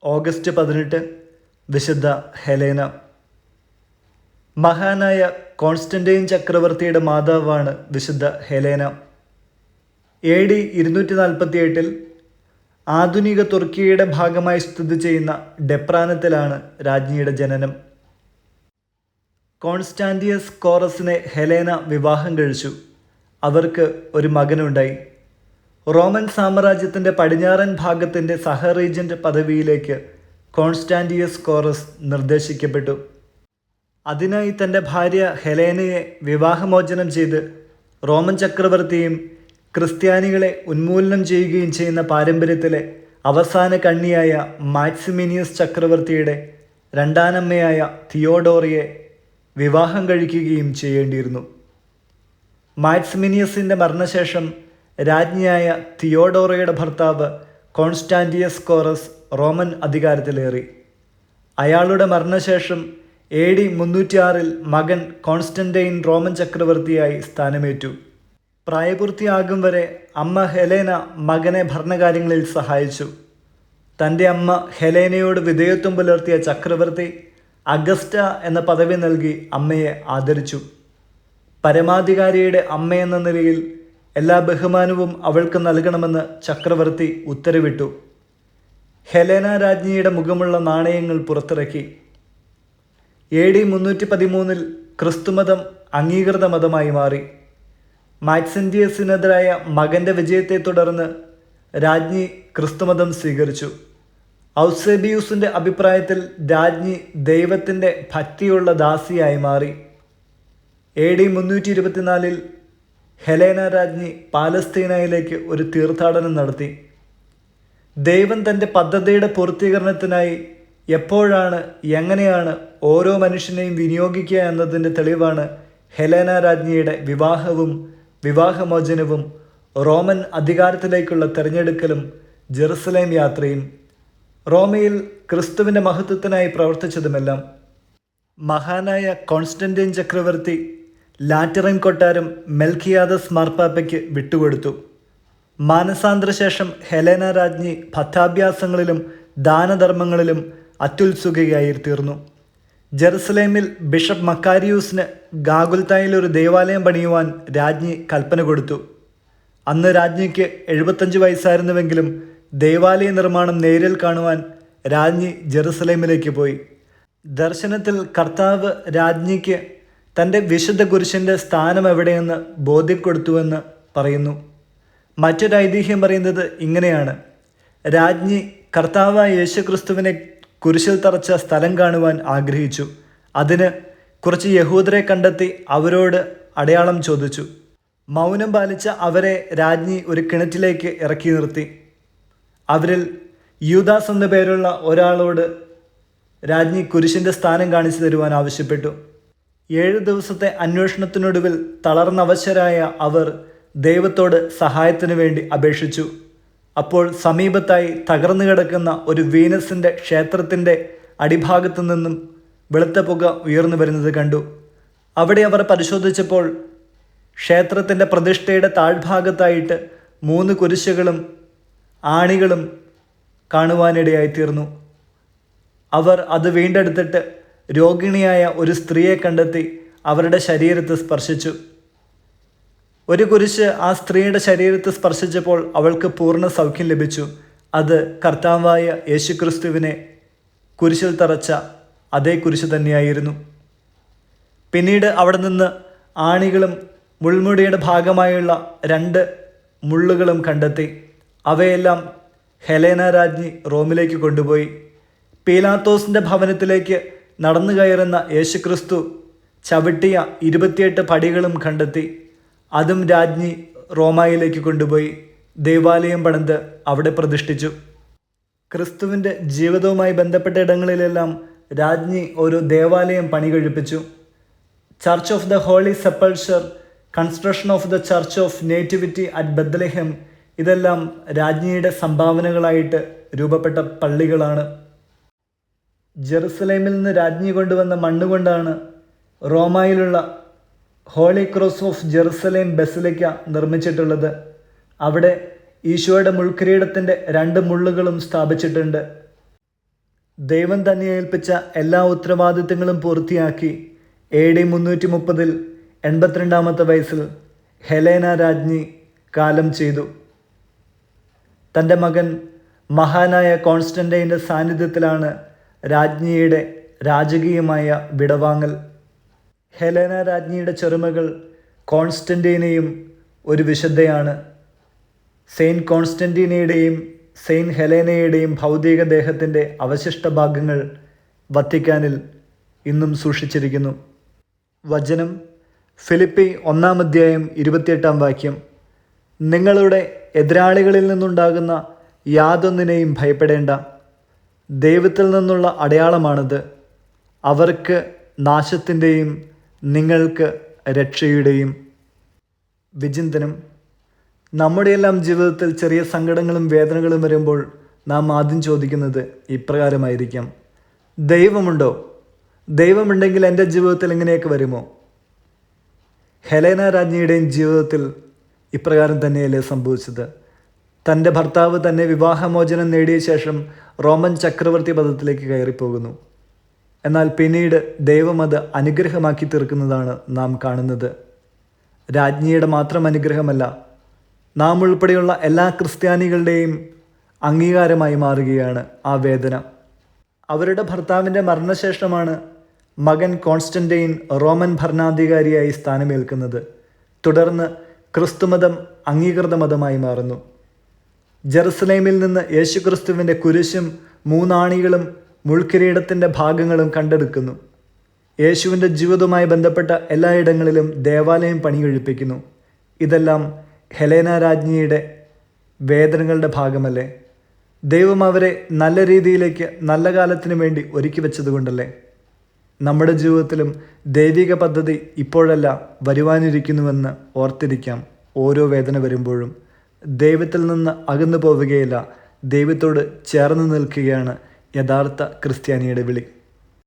August 18 വിശുദ്ധ Helena. മഹാനായ Constantine ചക്രവർത്തിയുടെ മാതാവാണ് വിശുദ്ധ ഹെലേന. AD 248 ആധുനിക തുർക്കിയുടെ ഭാഗമായി സ്ഥിതി ചെയ്യുന്ന ഡെപ്രാനത്തിലാണ് രാജ്ഞിയുടെ ജനനം. കോൺസ്റ്റാന്റിയസ് കോറസിനെ ഹെലേന വിവാഹം കഴിച്ചു. അവർക്ക് ഒരു മകനുണ്ടായി. റോമൻ സാമ്രാജ്യത്തിൻ്റെ പടിഞ്ഞാറൻ ഭാഗത്തിൻ്റെ സഹ-റീജന്റ് പദവിയിലേക്ക് കോൺസ്റ്റാന്റിയസ് കോറസ് നിർദ്ദേശിക്കപ്പെട്ടു. അതിനായി തൻ്റെ ഭാര്യ ഹെലേനയെ വിവാഹമോചനം ചെയ്ത് റോമൻ ചക്രവർത്തിയും ക്രിസ്ത്യാനികളെ ഉന്മൂലനം ചെയ്യുകയും ചെയ്യുന്ന പാരമ്പര്യത്തിലെ അവസാന കണ്ണിയായ മാക്സിമിനിയസ് ചക്രവർത്തിയുടെ രണ്ടാനമ്മയായ തിയോഡോറിയെ വിവാഹം കഴിക്കുകയും ചെയ്യേണ്ടിയിരുന്നു. മാക്സിമിനിയസിൻ്റെ മരണശേഷം രാജ്ഞിയായ തിയോഡോറയുടെ ഭർത്താവ് കോൺസ്റ്റാന്റിയസ് കോറസ് റോമൻ അധികാരത്തിലേറി. അയാളുടെ മരണശേഷം AD 306 മകൻ കോൺസ്റ്റന്റൈൻ റോമൻ ചക്രവർത്തിയായി സ്ഥാനമേറ്റു. പ്രായപൂർത്തിയാകും വരെ അമ്മ ഹെലേന മകനെ ഭരണകാര്യങ്ങളിൽ സഹായിച്ചു. തൻ്റെ അമ്മ ഹെലേനയോട് വിധേയത്വം പുലർത്തിയ ചക്രവർത്തി അഗസ്റ്റ എന്ന പദവി നൽകി അമ്മയെ ആദരിച്ചു. പരമാധികാരിയുടെ അമ്മയെന്ന നിലയിൽ എല്ലാ ബഹുമാനവും അവൾക്ക് നൽകണമെന്ന് ചക്രവർത്തി ഉത്തരവിട്ടു. ഹെലേന രാജ്ഞിയുടെ മുഖമുള്ള നാണയങ്ങൾ പുറത്തിറക്കി. AD 313 ക്രിസ്തുമതം അംഗീകൃത മതമായി മാറി. മാക്സിന്റിയസിനെതിരായ മകൻ്റെ വിജയത്തെ തുടർന്ന് രാജ്ഞി ക്രിസ്തുമതം സ്വീകരിച്ചു. ഔസേബിയൂസിൻ്റെ അഭിപ്രായത്തിൽ രാജ്ഞി ദൈവത്തിൻ്റെ ഭക്തിയുള്ള ദാസിയായി മാറി. AD 324 ഹെലേന രാജ്ഞി പാലസ്തീനയിലേക്ക് ഒരു തീർത്ഥാടനം നടത്തി. ദൈവം തൻ്റെ പദ്ധതിയുടെ പൂർത്തീകരണത്തിനായി എപ്പോഴാണ് എങ്ങനെയാണ് ഓരോ മനുഷ്യനെയും വിനിയോഗിക്കുക എന്നതിൻ്റെ തെളിവാണ് ഹെലേന രാജ്ഞിയുടെ വിവാഹവും വിവാഹമോചനവും റോമൻ അധികാരത്തിലേക്കുള്ള തിരഞ്ഞെടുക്കലും ജെറുസലേം യാത്രയും. റോമയിൽ ക്രിസ്തുവിൻ്റെ മഹത്വത്തിനായി പ്രവർത്തിച്ചതുമെല്ലാം. മഹാനായ കോൺസ്റ്റന്റൈൻ ചക്രവർത്തി ലാറ്ററൻ കൊട്ടാരം മെൽക്കിയാദസ് മാർപ്പാപ്പയ്ക്ക് വിട്ടുകൊടുത്തു. മാനസാന്തരശേഷം ഹെലേന രാജ്ഞി ഭക്താഭ്യാസങ്ങളിലും ദാനധർമ്മങ്ങളിലും അത്യുത്സുകയായി തീർന്നു. ജെറുസലേമിൽ ബിഷപ്പ് മക്കാരിയൂസിന് ഗാഗുൽത്തായിൽ ഒരു ദേവാലയം പണിയുവാൻ രാജ്ഞി കൽപ്പന കൊടുത്തു. അന്ന് രാജ്ഞിക്ക് 75 വയസ്സായിരുന്നുവെങ്കിലും ദേവാലയ നിർമ്മാണം നേരിൽ കാണുവാൻ രാജ്ഞി ജെറുസലേമിലേക്ക് പോയി. ദർശനത്തിൽ കർത്താവ് രാജ്ഞിക്ക് തൻ്റെ വിശുദ്ധ കുരിശിൻ്റെ സ്ഥാനം എവിടെയെന്ന് ബോധ്യപ്പെടുത്തുവെന്ന് പറയുന്നു. മറ്റൊരു ഐതിഹ്യം പറയുന്നത് ഇങ്ങനെയാണ്: രാജ്ഞി കർത്താവായ യേശുക്രിസ്തുവിനെ കുരിശിൽ തറച്ച സ്ഥലം കാണുവാൻ ആഗ്രഹിച്ചു. അതിന് കുറച്ച് യഹൂദരെ കണ്ടെത്തി അവരോട് അടയാളം ചോദിച്ചു. മൗനം പാലിച്ച അവരെ രാജ്ഞി ഒരു കിണറ്റിലേക്ക് ഇറക്കി നിർത്തി. അവരിൽ യൂദാസ് എന്നു പേരുള്ള ഒരാളോട് രാജ്ഞി കുരിശിൻ്റെ സ്ഥാനം കാണിച്ചു തരുവാൻ ആവശ്യപ്പെട്ടു. 7 ദിവസത്തെ അന്വേഷണത്തിനൊടുവിൽ തളർന്നവശരായ അവർ ദൈവത്തോട് സഹായത്തിനു വേണ്ടി അപേക്ഷിച്ചു. അപ്പോൾ സമീപത്തായി തകർന്നു കിടക്കുന്ന ഒരു വീനസിൻ്റെ ക്ഷേത്രത്തിൻ്റെ അടിഭാഗത്തു നിന്നും വെളുത്ത പുക ഉയർന്നു വരുന്നത് കണ്ടു. അവിടെ അവർ പരിശോധിച്ചപ്പോൾ ക്ഷേത്രത്തിൻ്റെ പ്രതിഷ്ഠയുടെ താഴ്ഭാഗത്തായിട്ട് 3 കുരിശുകളും ആണികളും കാണുവാനിടയായിത്തീർന്നു. അവർ അത് വീണ്ടെടുത്തിട്ട് രോഗിണിയായ ഒരു സ്ത്രീയെ കണ്ടെത്തി അവരുടെ ശരീരത്തെ സ്പർശിച്ചു. ഒരു കുരിശ് ആ സ്ത്രീയുടെ ശരീരത്തെ സ്പർശിച്ചപ്പോൾ അവൾക്ക് പൂർണ്ണ സൗഖ്യം ലഭിച്ചു. അത് കർത്താവായ യേശുക്രിസ്തുവിനെ കുരിശിൽ തറച്ച അതേ കുരിശ് തന്നെയായിരുന്നു. പിന്നീട് അവിടെ നിന്ന് ആണികളും മുൾമുടിയുടെ ഭാഗമായുള്ള 2 മുള്ളുകളും കണ്ടെത്തി. അവയെല്ലാം ഹെലേന രാജ്ഞി റോമിലേക്ക് കൊണ്ടുപോയി. പീലാത്തോസിൻ്റെ ഭവനത്തിലേക്ക് നടന്നു കയറുന്ന യേശുക്രിസ്തു ചവിട്ടിയ 28 പടികളും കണ്ടെത്തി. അതും രാജ്ഞി റോമായിലേക്ക് കൊണ്ടുപോയി ദേവാലയം പണിത് അവിടെ പ്രതിഷ്ഠിച്ചു. ക്രിസ്തുവിൻ്റെ ജീവിതവുമായി ബന്ധപ്പെട്ട ഇടങ്ങളിലെല്ലാം രാജ്ഞി ഒരു ദേവാലയം പണി കഴിപ്പിച്ചു. Church of the holy sepulchre, construction of the church of nativity at Bethlehem, ഇതെല്ലാം രാജ്ഞിയുടെ സംഭാവനകളായിട്ട് രൂപപ്പെട്ട പള്ളികളാണ്. ജെറുസലേമിൽ നിന്ന് രാജ്ഞി കൊണ്ടുവന്ന മണ്ണുകൊണ്ടാണ് റോമായിലുള്ള holy cross of Jerusalem basilica നിർമ്മിച്ചിട്ടുള്ളത്. അവിടെ ഈശോയുടെ മുൾക്കിരീടത്തിൻ്റെ 2 മുള്ളുകളും സ്ഥാപിച്ചിട്ടുണ്ട്. ദൈവം തന്നെ ഏൽപ്പിച്ച എല്ലാ ഉത്തരവാദിത്തങ്ങളും പൂർത്തിയാക്കി AD 330 82-ാമത്തെ വയസ്സിൽ ഹെലേന രാജ്ഞി കാലം ചെയ്തു. തൻ്റെ മകൻ മഹാനായ കോൺസ്റ്റന്റൈൻ്റെ സാന്നിധ്യത്തിലാണ് രാജ്ഞിയുടെ രാജകീയമായ വിടവാങ്ങൽ. ഹെലേന രാജ്ഞിയുടെ ചെറുമകൾ കോൺസ്റ്റന്റീനയും ഒരു വിശുദ്ധയാണ്. സെയിൻറ്റ് കോൺസ്റ്റന്റീനയുടെയും സെയിൻറ്റ് ഹെലേനയുടെയും ഭൗതിക ദേഹത്തിൻ്റെ അവശിഷ്ട ഭാഗങ്ങൾ വത്തിക്കാനിൽ ഇന്നും സൂക്ഷിച്ചിരിക്കുന്നു. വചനം ഫിലിപ്പി 1-ാം 28-ാം വാക്യം. നിങ്ങളുടെ എതിരാളികളിൽ നിന്നുണ്ടാകുന്ന യാതൊന്നിനെയും ഭയപ്പെടേണ്ട. ദൈവത്തിൽ നിന്നുള്ള അടയാളമാണത്. അവർക്ക് നാശത്തിൻ്റെയും നിങ്ങൾക്ക് രക്ഷയുടെയും. വിചിന്തനം. നമ്മുടെയെല്ലാം ജീവിതത്തിൽ ചെറിയ സങ്കടങ്ങളും വേദനകളും വരുമ്പോൾ നാം ആദ്യം ചോദിക്കുന്നത് ഇപ്രകാരമായിരിക്കാം: ദൈവമുണ്ടോ? ദൈവമുണ്ടെങ്കിൽ എൻ്റെ ജീവിതത്തിൽ ഇങ്ങനെയൊക്കെ വരുമോ? ഹെലേന രാജ്ഞിയുടെയും ജീവിതത്തിൽ ഇപ്രകാരം തന്നെയല്ലേ സംഭവിച്ചത്? തൻ്റെ ഭർത്താവ് തന്നെ വിവാഹമോചനം നേടിയ ശേഷം റോമൻ ചക്രവർത്തി പദത്തിലേക്ക് കയറിപ്പോകുന്നു. എന്നാൽ പിന്നീട് ദൈവം അത് അനുഗ്രഹമാക്കി തീർക്കുന്നതാണ് നാം കാണുന്നത്. രാജ്ഞിയുടെ മാത്രം അനുഗ്രഹമല്ല, നാം ഉൾപ്പെടെയുള്ള എല്ലാ ക്രിസ്ത്യാനികളുടെയും അംഗീകാരമായി മാറുകയാണ് ആ വേദന. അവരുടെ ഭർത്താവിൻ്റെ മരണശേഷമാണ് മകൻ കോൺസ്റ്റന്റൈൻ റോമൻ ഭരണാധികാരിയായി സ്ഥാനമേൽക്കുന്നത്. തുടർന്ന് ക്രിസ്തുമതം അംഗീകൃത മതമായി മാറുന്നു. ജെറുസലേമിൽ നിന്ന് യേശുക്രിസ്തുവിൻ്റെ കുരിശും 3 ആണികളും മുൾക്കിരീടത്തിൻ്റെ ഭാഗങ്ങളും കണ്ടെടുക്കുന്നു. യേശുവിൻ്റെ ജീവിതവുമായി ബന്ധപ്പെട്ട എല്ലായിടങ്ങളിലും ദേവാലയം പണികഴിപ്പിക്കുന്നു. ഇതെല്ലാം ഹെലേന രാജ്ഞിയുടെ വേദനകളുടെ ഭാഗമല്ലേ? ദൈവം അവരെ നല്ല രീതിയിലേക്ക് നല്ല കാലത്തിനു വേണ്ടി ഒരുക്കി വെച്ചതുകൊണ്ടല്ലേ? നമ്മുടെ ജീവിതത്തിലും ദൈവിക പദ്ധതി ഇപ്പോഴല്ല വരുവാനിരിക്കുന്നുവെന്ന് ഓർത്തിരിക്കാം. ഓരോ വേദന വരുമ്പോഴും ദൈവത്തിൽ നിന്ന് അകന്നു പോവുകയില്ല, ദൈവത്തോട് ചേർന്ന് നിൽക്കുകയാണ് യഥാർത്ഥ ക്രിസ്ത്യാനിയുടെ വിളി.